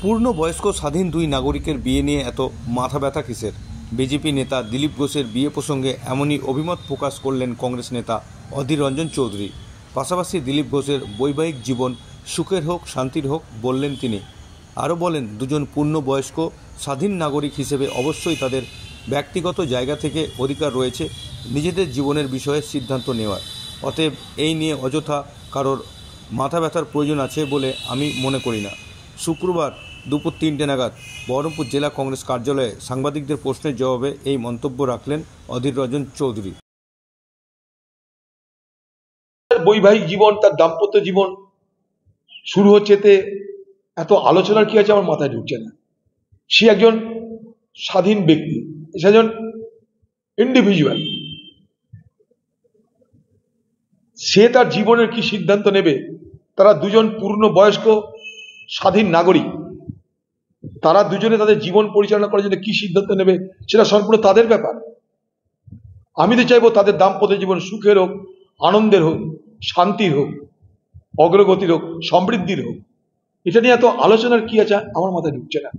পূর্ণবয়স্ক স্বাধীন দুই নাগরিকের বিয়ে নিয়ে এত মাথা ব্যথা কিসের? বিজেপি নেতা দিলীপ ঘোষের বিয়ে প্রসঙ্গে এমনই অভিমত প্রকাশ করলেন কংগ্রেস নেতা অধীর রঞ্জন চৌধুরী। পাশাপাশি দিলীপ ঘোষের বৈবাহিক জীবন সুখের হোক শান্তির হোক বললেন তিনি। আরও বলেন, দুজন পূর্ণবয়স্ক স্বাধীন নাগরিক হিসেবে অবশ্যই তাদের ব্যক্তিগত জায়গা থেকে অধিকার রয়েছে নিজেদের জীবনের বিষয়ে সিদ্ধান্ত নেওয়ার। অতএব এই নিয়ে অযথা কারোর মাথা ব্যথার প্রয়োজন আছে বলে আমি মনে করি না। শুক্রবার দুপুর 3টে নাগাদ বহরমপুর জেলা কংগ্রেস কার্যালয়ে সাংবাদিকদের প্রশ্নের জবাবে এই মন্তব্য রাখলেন অধীর রঞ্জন চৌধুরী। বৈবাহিক জীবন, তার দাম্পত্য জীবন শুরু হচ্ছে, এত আলোচনার কি আছে আমার মাথায় ঢুকছে না। সে একজন স্বাধীন ব্যক্তি, সে একজন ইন্ডিভিজুয়াল। সে তার জীবনের কি সিদ্ধান্ত নেবে, তারা দুজন পূর্ণবয়স্ক স্বাধীন নাগরিক, তারা দুজনে তাদের জীবন পরিচালনা করার জন্য কি সিদ্ধান্ত নেবে সেটা সম্পূর্ণ তাদের ব্যাপার। আমি তো চাইবো তাদের দাম্পত্য জীবন সুখের হোক, আনন্দের হোক, শান্তির হোক, অগ্রগতির হোক, সমৃদ্ধির হোক। এটা নিয়ে এত আলোচনার কি আছে আমার মাথায় ঢুকছে না।